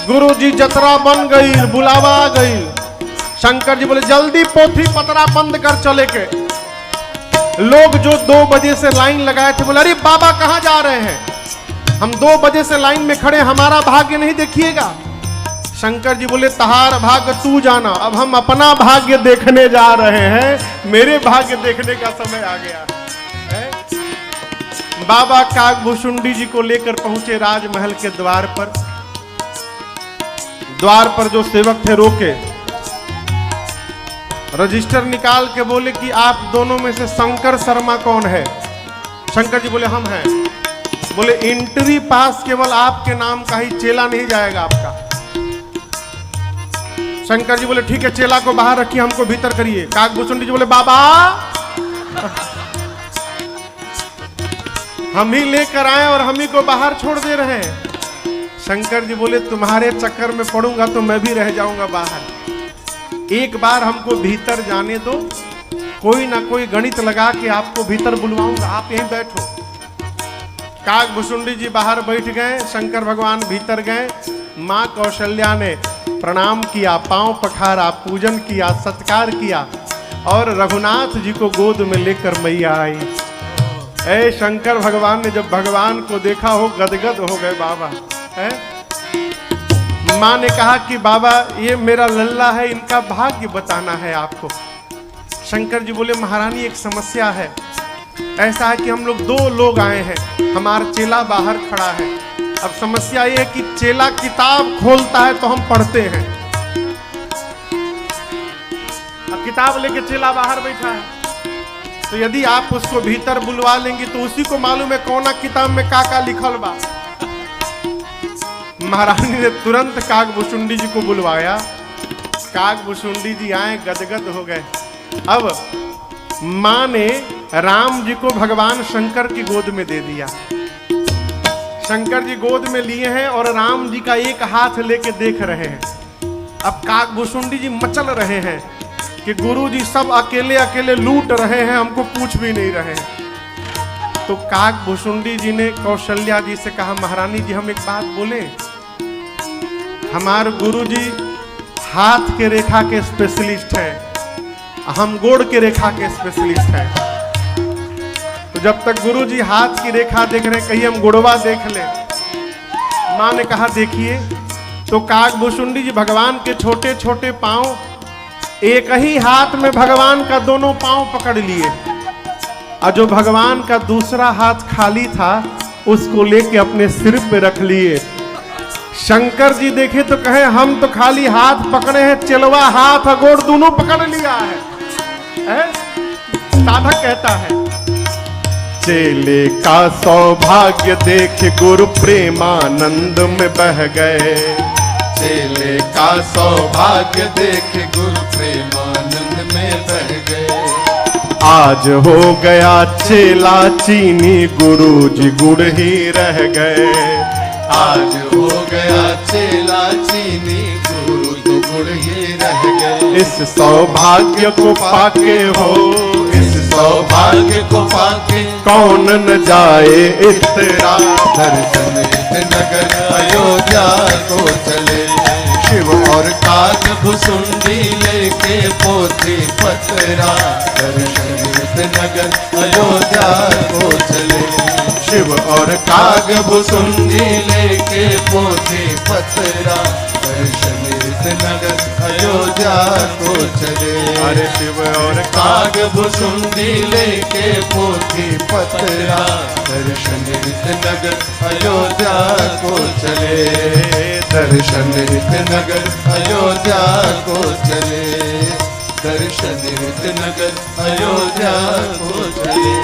गुरुजी जतरा बन गई, बुलावा आ गई। शंकर जी बोले जल्दी पोथी पतरा बंद कर चले के। लोग जो 2 बजे से लाइन लगाए थे बोले अरे बाबा कहाँ जा रहे हैं, हम 2 बजे से लाइन में खड़े, हमारा भाग्य नहीं देखिएगा। शंकर जी बोले तहार भाग्य तू जाना, अब हम अपना भाग्य देखने जा रहे हैं। मेरे भाग्य देखने का समय आ गया है। बाबा कागभूषुंडी जी को लेकर पहुंचे राजमहल के द्वार पर। द्वार पर जो सेवक थे रोके, रजिस्टर निकाल के बोले कि आप दोनों में से शंकर शर्मा कौन है। शंकर जी बोले हम हैं। बोले एंट्री पास केवल आपके नाम का ही, चेला नहीं जाएगा आपका। शंकर जी बोले ठीक है, चेला को बाहर रखिए, हमको भीतर करिए। कागभूषुंडी जी बोले बाबा हम ही लेकर आए और हम ही को बाहर छोड़ दे रहे हैं। शंकर जी बोले तुम्हारे चक्कर में पड़ूंगा तो मैं भी रह जाऊंगा बाहर। एक बार हमको भीतर जाने दो, कोई ना कोई गणित लगा के आपको भीतर बुलवाऊंगा, आप यहीं बैठो। कागभूषुंडी जी बाहर बैठ गए, शंकर भगवान भीतर गए। माँ कौशल्या ने प्रणाम किया, पांव पखारा, पूजन किया, सत्कार किया और रघुनाथ जी को गोद में लेकर मैया आई। ऐ शंकर भगवान ने जब भगवान को देखा हो गदगद हो गए बाबा है। माँ ने कहा कि बाबा ये मेरा लल्ला है, इनका भाग्य बताना है आपको। शंकर जी बोले महारानी एक समस्या है, ऐसा है कि हम लोग 2 लोग आए हैं, हमारा चेला बाहर खड़ा है। अब समस्या ये है कि चेला किताब खोलता है तो हम पढ़ते हैं। अब किताब लेके चेला बाहर बैठा है, तो यदि आप उसको भीतर बुलवा लेंगे तो उसी को मालूम है कौना किताब में का लिखल बा। महारानी ने तुरंत कागभूषुंडी जी को बुलवाया। कागभूषुंडी जी आए, गदगद हो गए। अब माँ ने राम जी को भगवान शंकर की गोद में दे दिया। शंकर जी गोद में लिए हैं और राम जी का एक हाथ लेके देख रहे हैं। अब कागभूषुंडी जी मचल रहे हैं कि गुरु जी सब अकेले अकेले लूट रहे हैं, हमको पूछ भी नहीं रहे हैं। तो कागभूषुंडी जी ने कौशल्या जी से कहा महारानी जी हम एक बात बोले, हमारे गुरु जी हाथ के रेखा के स्पेशलिस्ट हैं, हम गोड़ के रेखा के स्पेशलिस्ट हैं। तो जब तक गुरु जी हाथ की रेखा देख रहे हैं, कहीं हम गुड़वा देख ले। माँ ने कहा देखिए। तो कागभूषुंडी जी भगवान के छोटे छोटे पांव, एक ही हाथ में भगवान का दोनों पांव पकड़ लिए और जो भगवान का दूसरा हाथ खाली था उसको लेके अपने सिर पे रख लिए। शंकर जी देखे तो कहे हम तो खाली हाथ पकड़े हैं, चलवा हाथ और गोड़ दोनों पकड़ लिया है? साधक कहता है चेले का सौभाग्य देख गुरु प्रेमानंद में बह गए। चेले का सौभाग्य देख गुरु प्रेमानंद में बह गए। आज हो गया चेला चीनी, गुरु जी गुड़ ही रह गए। आज हो गया चेला चीनी, गुरु तो गुड़ ही रह गए। इस सौभाग्य को पाके हो, इस सौभाग्य को पाके कौन न जाए इतरा। दर्शन नगर अयोध्या को चले। शिव और कागभूषुंडी लेके पोथी पतरा। दर्शन नगर अयोध्या को चले। शिव और काग भुसुंडी लेके पोथी पतरा दर्शन नगर अयोध्या को चले। अरे शिव और काग भुसुंडी लेके पोथी पतरा दर्शन नगर अयोध्या को चले। दर्शन नगर अयोध्या को चले। दर्शन नगर अयोध्या को चले।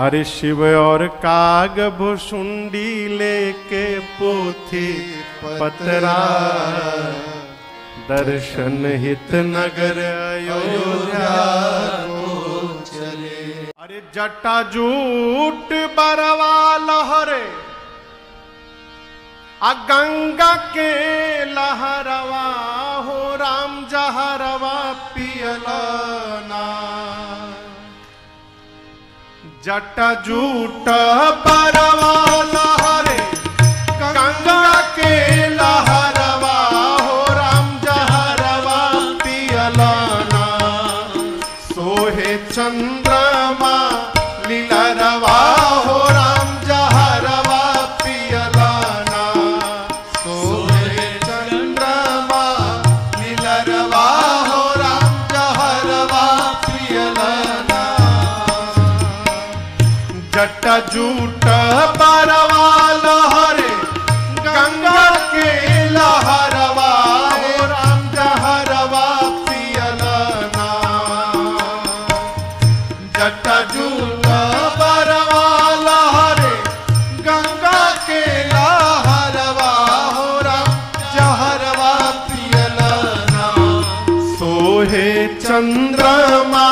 अरे शिव और काग भुसुंडी लेके पोथी पतरा दर्शन हित नगर अयोध्या को चले। अरे जटा जूट बरवा लहरे आ गंगा के लहरवा हो राम जहरवा पियलना। जट जूट बरवा लहरे गंगा के लहरवा हो राम जहरवा पियलना। सोहे चंद्रमा लीलरवा हो राम जहरवा पियलना। सोहे चंद्रमा लीलरवा हो राम जहरवा पियलना। जट जूट बरवा लहरे गंगा के लहरवा हो राम जहरवा पियलना। जट जूट बरवा लहरे गंगा के लहरवा हो राम जहरवा पियलना। सोहे चंद्रमा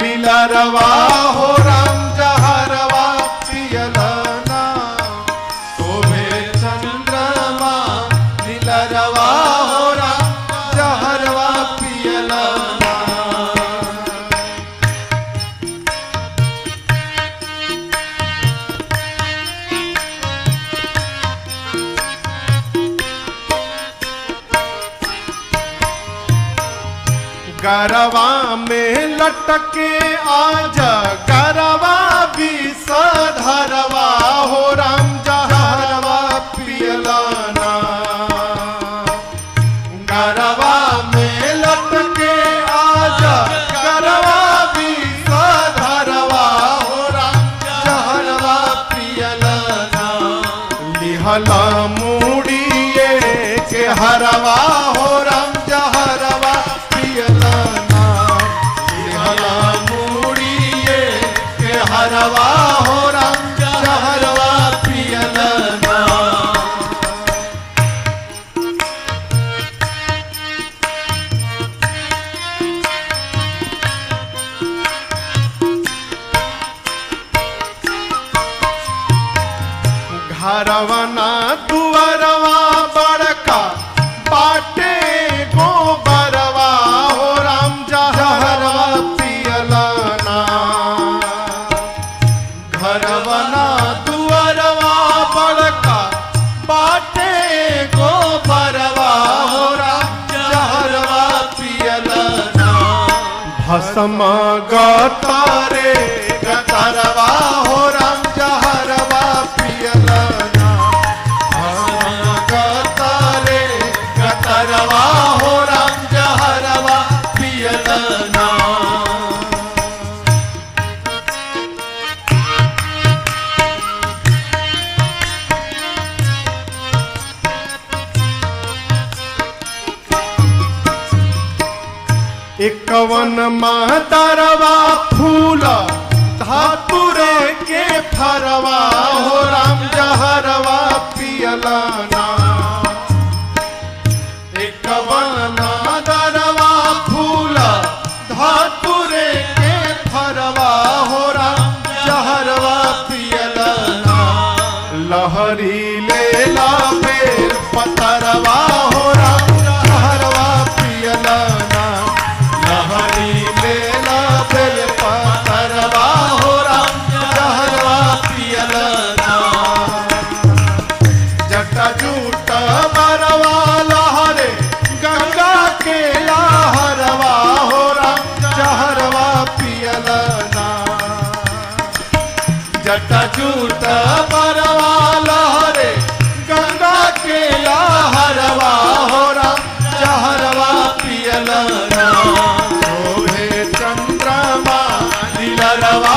लीलरवा हो राम जहरवा पियलना। सोहे चंद्रमा लीलरवा हो राम जहरवा पियलना। गरवा में लटके आज गरवा भी सधरवा हो राम जहरवा पियलना। गरवा में लटके आज गरवा भी सधरवा हो राम जहरवा पियलना। लिहला मूड़िए के हरवा हो राम जहरवा पियलना। लिहला मूड़िए के हरवा हो राम जहरवा पियलना। घरवना दुअरवा बड़का बाटे गोबरवा हो राम जहरवा पियलना। घरवना दुअरवा बड़का बाटे गोबरवा हो राम जहरवा पियलना। भस्म गतारे गतरवा हो राम जहरवा पियलना। भस्म गतारे गतरवा हो राम जहरवा पियलना। एकवन मातरवा फूल धातुरे के फरवा हो राम जहरवा पियलना। एकवन मातरवा फूल धातुरे के फरवा हो राम जहरवा पियलना। लहरी लेला बेर पतरवा हो राम जहरवा पियलना। लहरी लेला बेर पतरवा हो राम जहरवा पियलना। झूठ परवा लहरे गंगा के लहरवा हो राम जहरवा पियल राम शोभे चंद्रमा नीलरवा